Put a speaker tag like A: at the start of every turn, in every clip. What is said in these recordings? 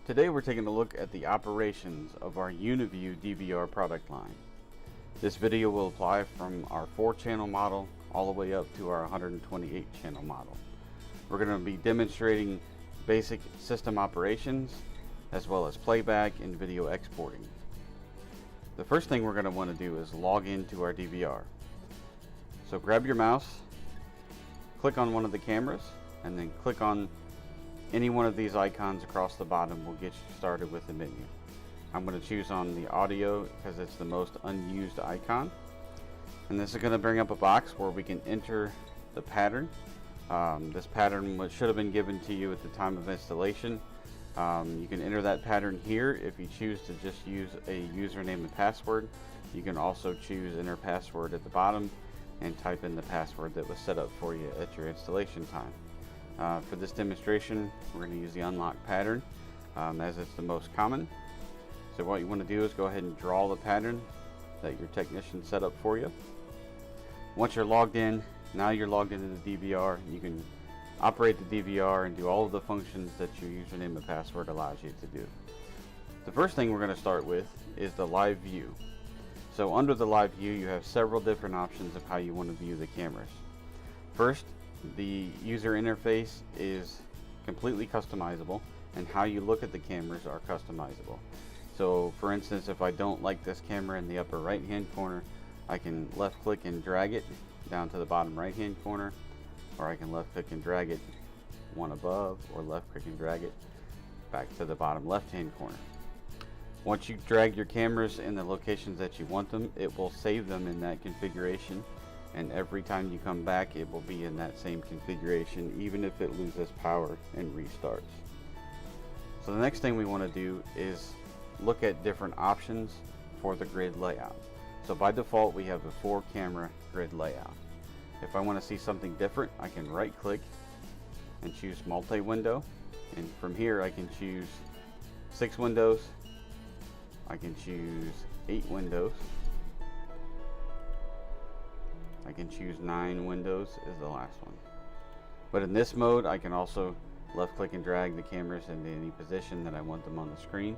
A: Today we're taking a look at the operations of our Uniview DVR product line. This video will apply from our 4-channel model all the way up to our 128-channel model. We're going to be demonstrating basic system operations as well as playback and video exporting. The first thing we're going to want to do is log into our DVR. So grab your mouse, click on one of the cameras, and then click on any one of these icons across the bottom. Will get you started with the menu. I'm going to choose on the audio because it's the most unused icon, and this is going to bring up a box where we can enter the pattern. This pattern should have been given to you at the time of installation. You can enter that pattern here. If you choose to just use a username and password, you can also choose enter password at the bottom and type in the password that was set up for you at your installation time. For this demonstration, we're going to use the unlock pattern as it's the most common. So what you want to do is go ahead and draw the pattern that your technician set up for you. Once you're logged in, now you're logged into the DVR, you can operate the DVR and do all of the functions that your username and password allows you to do. The first thing we're going to start with is the live view. So under the live view, you have several different options of how you want to view the cameras. First, the user interface is completely customizable, and how you look at the cameras are customizable. So for instance, if I don't like this camera in the upper right hand corner, I can left click and drag it down to the bottom right hand corner, or I can left click and drag it one above, or left click and drag it back to the bottom left hand corner. Once you drag your cameras in the locations that you want them, it will save them in that configuration, and every time you come back it will be in that same configuration, even if it loses power and restarts. So the next thing we want to do is look at different options for the grid layout. So by default we have a 4-camera grid layout. If I want to see something different, I can right click and choose multi-window, and from here I can choose 6 windows, I can choose 8 windows, I can choose 9 windows is the last one. But in this mode I can also left click and drag the cameras into any position that I want them on the screen.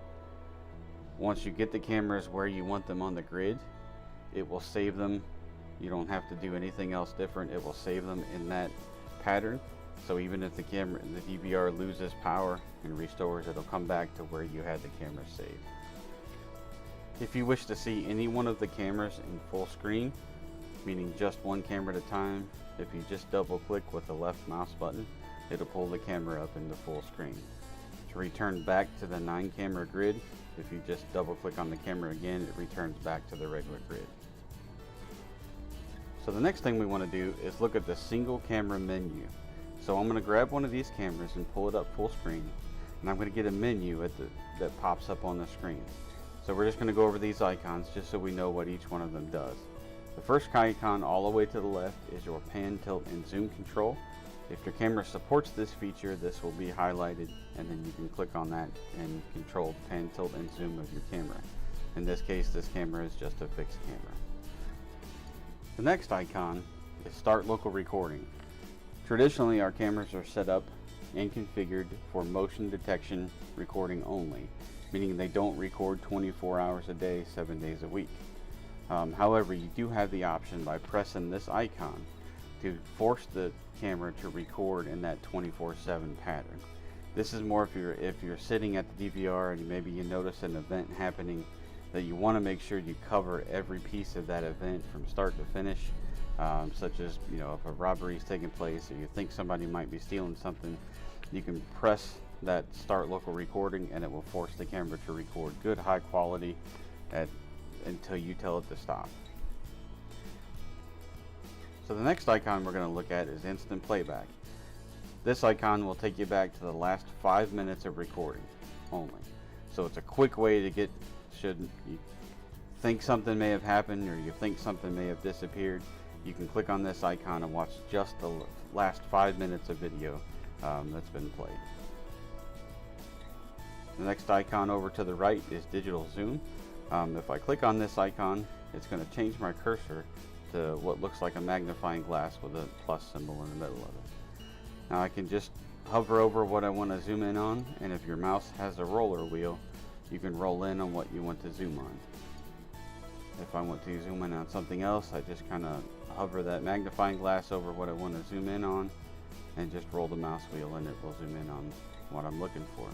A: Once you get the cameras where you want them on the grid, it will save them. You don't have to do anything else different. It will save them in that pattern. So even if the DVR loses power and restores, it'll come back to where you had the camera saved. If you wish to see any one of the cameras in full screen, meaning just one camera at a time, if you just double click with the left mouse button, it'll pull the camera up into full screen. To return back to the 9-camera grid, if you just double click on the camera again, it returns back to the regular grid. So the next thing we want to do is look at the single camera menu. So I'm going to grab one of these cameras and pull it up full screen, and I'm going to get a menu that pops up on the screen. So we're just going to go over these icons just so we know what each one of them does. The first icon all the way to the left is your pan, tilt, and zoom control. If your camera supports this feature, this will be highlighted, and then you can click on that and control pan, tilt, and zoom of your camera. In this case, this camera is just a fixed camera. The next icon is Start Local Recording. Traditionally, our cameras are set up and configured for motion detection recording only, meaning they don't record 24 hours a day, 7 days a week. However, you do have the option by pressing this icon to force the camera to record in that 24/7 pattern. This is more if you're sitting at the DVR and maybe you notice an event happening that you want to make sure you cover every piece of that event from start to finish, such as, you know, if a robbery is taking place or you think somebody might be stealing something, you can press that Start Local Recording and it will force the camera to record good high quality until you tell it to stop. So the next icon we're going to look at is Instant Playback. This icon will take you back to the last 5 minutes of recording only. So it's a quick way to get, should you think something may have happened or you think something may have disappeared, you can click on this icon and watch just the last 5 minutes of video that's been played. The next icon over to the right is Digital Zoom. If I click on this icon, it's going to change my cursor to what looks like a magnifying glass with a plus symbol in the middle of it. Now I can just hover over what I want to zoom in on, and if your mouse has a roller wheel, you can roll in on what you want to zoom on. If I want to zoom in on something else, I just kind of hover that magnifying glass over what I want to zoom in on and just roll the mouse wheel and it will zoom in on what I'm looking for.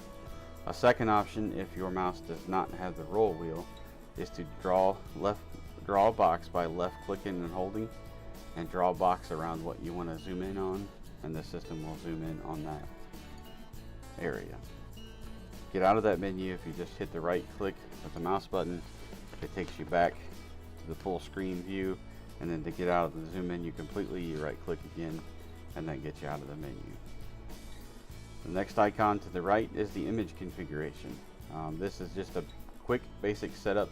A: A second option, if your mouse does not have the roll wheel, is to draw a box by left clicking and holding, and draw a box around what you want to zoom in on, and the system will zoom in on that area. Get out of that menu. If you just hit the right click with the mouse button, it takes you back to the full screen view, and then to get out of the zoom menu completely, you right click again and that gets you out of the menu. The next icon to the right is the image configuration. This is just a quick basic setup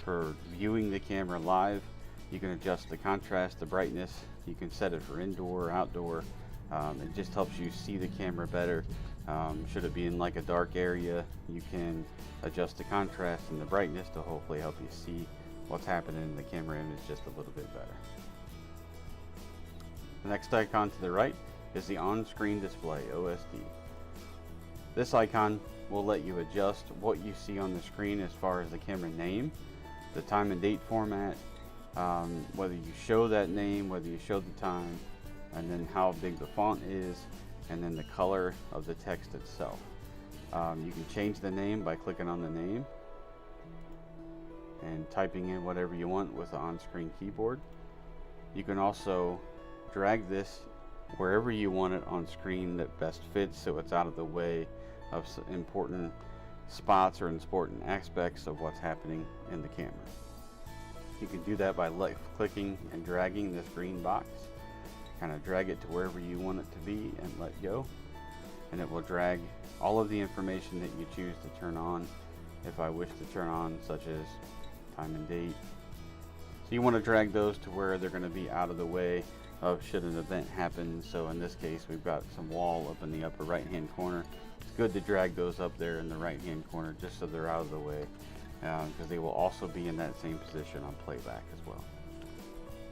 A: for viewing the camera live. You can adjust the contrast, the brightness, you can set it for indoor or outdoor. It just helps you see the camera better. Should it be in like a dark area, you can adjust the contrast and the brightness to hopefully help you see what's happening in the camera image just a little bit better. The next icon to the right is the on-screen display, OSD. This icon will let you adjust what you see on the screen as far as the camera name, the time and date format, whether you show that name, whether you show the time, and then how big the font is, and then the color of the text itself. You can change the name by clicking on the name and typing in whatever you want with the on-screen keyboard. You can also drag this wherever you want it on screen that best fits, so it's out of the way of important spots or important aspects of what's happening in the camera. You can do that by left clicking and dragging this green box. Kind of drag it to wherever you want it to be and let go, and it will drag all of the information that you choose to turn on if I wish to turn on, such as time and date. So you want to drag those to where they're going to be out of the way of should an event happen. So in this case, we've got some wall up in the upper right hand corner. It's good to drag those up there in the right hand corner just so they're out of the way, because they will also be in that same position on playback as well.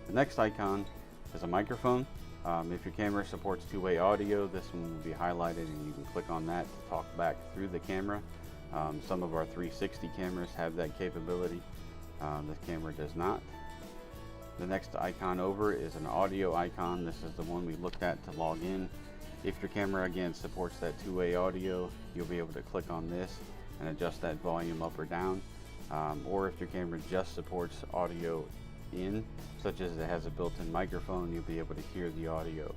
A: The next icon is a microphone. If your camera supports two-way audio, this one will be highlighted and you can click on that to talk back through the camera. Some of our 360 cameras have that capability. This camera does not. The next icon over is an audio icon. This is the one we looked at to log in. If your camera again supports that two-way audio, you'll be able to click on this and adjust that volume up or down. Or if your camera just supports audio in, such as it has a built-in microphone, you'll be able to hear the audio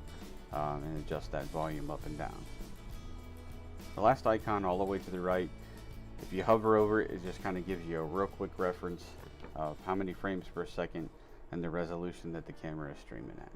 A: and adjust that volume up and down. The last icon all the way to the right, if you hover over it, it just kind of gives you a real quick reference of how many frames per second and the resolution that the camera is streaming at.